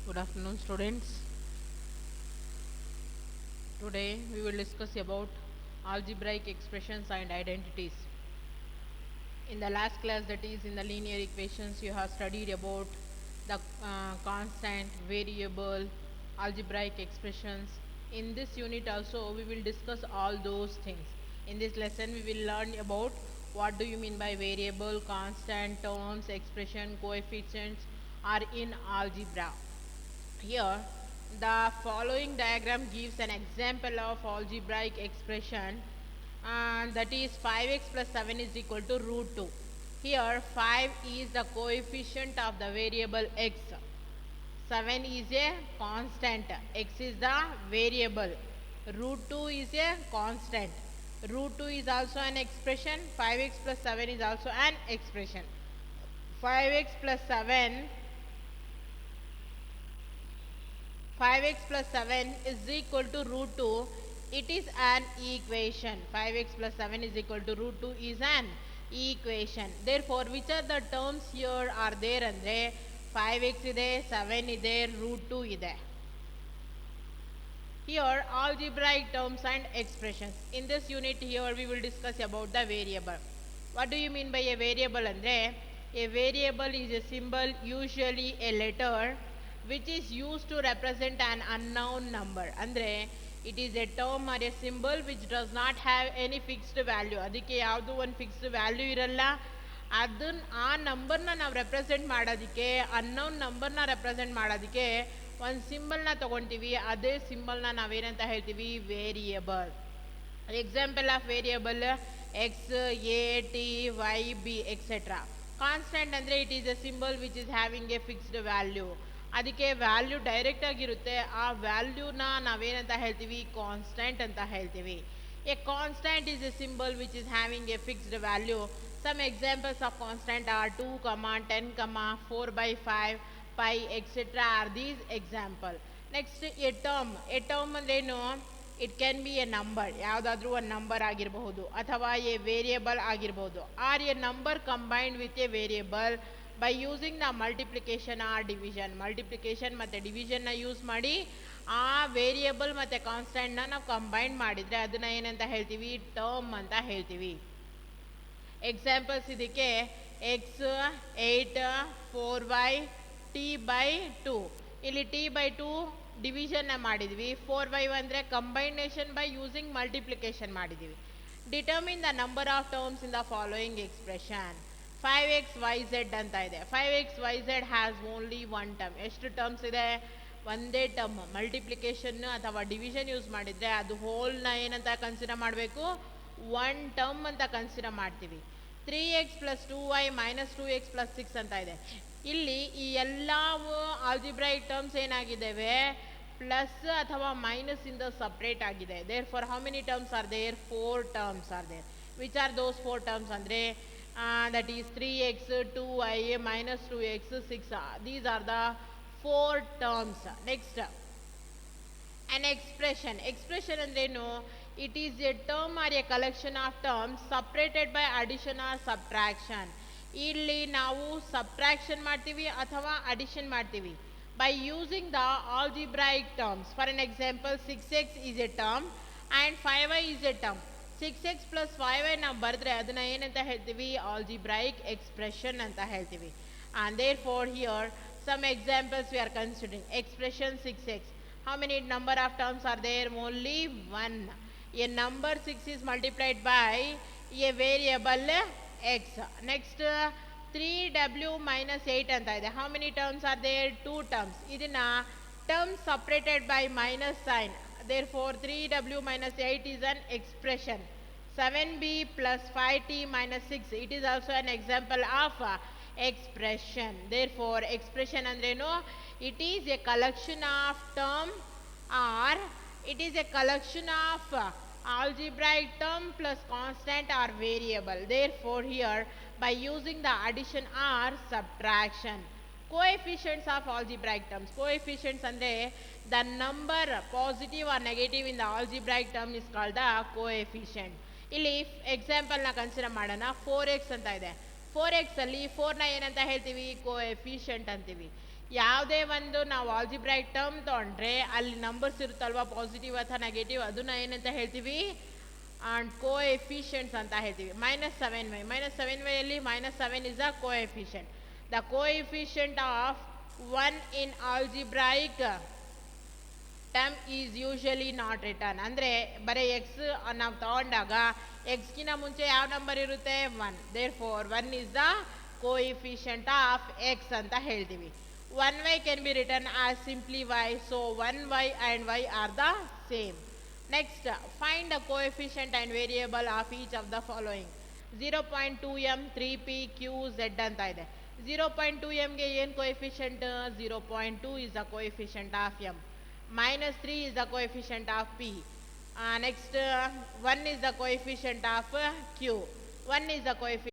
Good afternoon, students. Today we will discuss about algebraic expressions and identities. In the last class, that is in the linear equations, you have studied about the constant, variable, algebraic expressions. In this unit also we will discuss all those things. In this lesson we will learn about what do you mean by variable, constant, terms, expression, coefficients are in algebra. Here, the following diagram gives an example of algebraic expression, and that is 5x plus 7 is equal to root 2. Here 5 is the coefficient of the variable x, 7 is a constant, x is the variable, root 2 is a constant, root 2 is also an expression, 5x plus 7 is also an expression. 5x plus 7 5x plus 7 is equal to root 2. It is an equation. 5x plus 7 is equal to root 2 is an equation. Therefore, which are the terms here are there andre 5x ide, 7 ide, root 2 ide. Here algebraic terms and expressions. In this unit here we will discuss about the variable. What do you mean by a variable andre? A variable is a symbol, usually a letter, which is used to represent an unknown number. Andre it is a term or a symbol which does not have any fixed value. ಅದಕ್ಕೆ ಯಾವುದು ಒಂದು fixed value ಇರಲ್ಲ. ಅದನ್ನ ಆ ನಂಬರ್ನ ನಾವು represent ಮಾಡೋದಕ್ಕೆ, unknown ನಂಬರ್ನ ರೆಪ್ರೆಸೆಂಟ್ ಮಾಡೋದಕ್ಕೆ ಒಂದು ಸಿಂಬಲ್ನ ತೊಗೊತೀವಿ. ಅದೇ ಸಿಂಬಲ್ನ ನಾವೇನಂತ ಹೇಳ್ತೀವಿ? Variable. Example of variable x, a, t, y, b etcetera. Constant ಅಂದರೆ it is a symbol which is having a fixed value. ಅದಕ್ಕೆ ವ್ಯಾಲ್ಯೂ ಡೈರೆಕ್ಟ್ ಆಗಿರುತ್ತೆ. ಆ ವ್ಯಾಲ್ಯೂನ ನಾವೇನಂತ ಹೇಳ್ತೀವಿ? ಕಾನ್ಸ್ಟೆಂಟ್ ಅಂತ ಹೇಳ್ತೀವಿ. A constant is a symbol which is having a fixed value. Some examples of constant are 2, 10, 4/5, pi etc. are these example. Next a term ಅಂದ್ರೇನು? It can be a number, ಯಾವುದಾದ್ರೂ ಒಂದು ನಂಬರ್ ಆಗಿರಬಹುದು, ಅಥವಾ a variable ಆಗಿರಬಹುದು, or a number combined with a variable by using the multiplication or division. Multiplication ಮತ್ತು ಡಿವಿಷನ್ನ use ಮಾಡಿ ಆ ವೇರಿಯಬಲ್ ಮತ್ತು ಕಾನ್ಸ್ಟೆಂಟ್ನ ನಾವು ಕಂಬೈನ್ ಮಾಡಿದರೆ ಅದನ್ನು ಏನಂತ ಹೇಳ್ತೀವಿ? ಟರ್ಮ್ ಅಂತ ಹೇಳ್ತೀವಿ. ಎಕ್ಸಾಂಪಲ್ಸ್ ಇದಕ್ಕೆ ಎಕ್ಸ್, 8, 4y, t/2. ಇಲ್ಲಿ t/2 ಡಿವಿಷನ್ನ ಮಾಡಿದ್ವಿ. 4y ಅಂದರೆ ಕಂಬೈನೇಷನ್ ಬೈ ಯೂಸಿಂಗ್ ಮಲ್ಟಿಪ್ಲಿಕೇಶನ್ ಮಾಡಿದ್ವಿ. Determine the number of terms in the following expression. 5xyz ಅಂತ ಇದೆ. 5xyz has only one term. ಎಷ್ಟು ಟರ್ಮ್ಸ್ ಇದೆ? ಒಂದೇ ಟರ್ಮ್. ಮಲ್ಟಿಪ್ಲಿಕೇಶನ್ ಅಥವಾ ಡಿವಿಷನ್ ಯೂಸ್ ಮಾಡಿದರೆ ಅದು ಹೋಲ್ನ ಏನಂತ ಕನ್ಸಿಡರ್ ಮಾಡಬೇಕು? ಒನ್ ಟರ್ಮ್ ಅಂತ ಕನ್ಸಿಡರ್ ಮಾಡ್ತೀವಿ. 3x + 2y - 2x + 6 ಅಂತ ಇದೆ. ಇಲ್ಲಿ ಈ ಎಲ್ಲವೂ ಆಲ್ಜಿಬ್ರೈಕ್ ಟರ್ಮ್ಸ್ ಏನಾಗಿದ್ದಾವೆ? ಪ್ಲಸ್ ಅಥವಾ ಮೈನಸ್ ಇಂದ ಸಪ್ರೇಟ್ ಆಗಿದೆ. Therefore how many terms are there? 4 terms are there. Which are those 4 terms ಅಂದರೆ that is 3x, 2y - 2x, 6. These are the 4 terms. Next, an expression. Expression ಅಂದ್ರೇನು? It is a term or a collection of terms separated by addition or subtraction. ಇಲ್ಲಿ ನಾವು subtraction ಮಾಡ್ತೀವಿ ಅಥವಾ addition ಮಾಡ್ತೀವಿ by using the algebraic terms. For an example, 6x is a term and 5y is a term. 6x plus 5y ನಾವು ಬರೆದ್ರೆ ಅದನ್ನ ಏನಂತ ಹೇಳ್ತೀವಿ? ಆಲ್ಜಿಬ್ರೈಕ್ ಎಕ್ಸ್ಪ್ರೆಷನ್ ಅಂತ ಹೇಳ್ತೀವಿ. And therefore here some examples we are considering. Expression 6x. How many number of terms are there? Only one. A number 6 is multiplied by a variable x. Next 3w - 8 ಅಂತ ಇದೆ. How many terms are there? 2 terms. ಇದನ್ನ terms separated by minus sign. Therefore 3w - 8 is an expression. 7b plus 5t - 6. It is also an example of expression. Therefore expression andrenu? It is a collection of term or it is a collection of algebraic term plus constant or variable. Therefore here by using the addition or subtraction. Coefficients of algebraic terms. Coefficients andre the number positive or negative in the algebraic term is called the coefficient. ಇಲ್ಲಿ ಎಕ್ಸಾಂಪಲ್ನ consider ಮಾಡೋಣ. 4x ಅಂತ ಇದೆ. 4x ಅಲ್ಲಿ 4ನ ಏನಂತ ಹೇಳ್ತೀವಿ, coefficient ಅಂತೀವಿ. ಯಾವುದೇ ಒಂದು ನಾವು ಆಲ್ಜಿಬ್ರೈಕ್ ಟರ್ಮ್ ತೊಗೊಂಡ್ರೆ ಅಲ್ಲಿ ನಂಬರ್ಸ್ ಇರುತ್ತಲ್ವಾ, ಪಾಸಿಟಿವ್ ಅಥವಾ ನೆಗೆಟಿವ್, ಅದನ್ನ ಏನಂತ ಹೇಳ್ತೀವಿ, ಅಂಡ್ ಕೋಎಫಿಷಿಯಂಟ್ಸ್ ಅಂತ ಹೇಳ್ತೀವಿ. -7y, -7y ಅಲ್ಲಿ -7 is a coefficient. The coefficient of 1 in algebraic term is usually not return. ಅಂದರೆ ಬರೀ ಎಕ್ಸ್ ನಾವು ತಗೊಂಡಾಗ ಎಕ್ಸ್ಗಿನ ಮುಂಚೆ ಯಾವ ನಂಬರ್ ಇರುತ್ತೆ, 1. Therefore 1 is the coefficient of x ಅಂತ ಹೇಳ್ತೀವಿ. 1y can be written as simply y, so 1y and y are the same. Next, find the coefficient and variable of each of the following. 0.2m, 3p, q, z ಅಂತ ಇದೆ. 0.2mಗೆ ಏನು coefficient, 0.2 is the coefficient of m. -3 is the coefficient of p. Next, 1 is the coefficient of q. 1 is the coefficient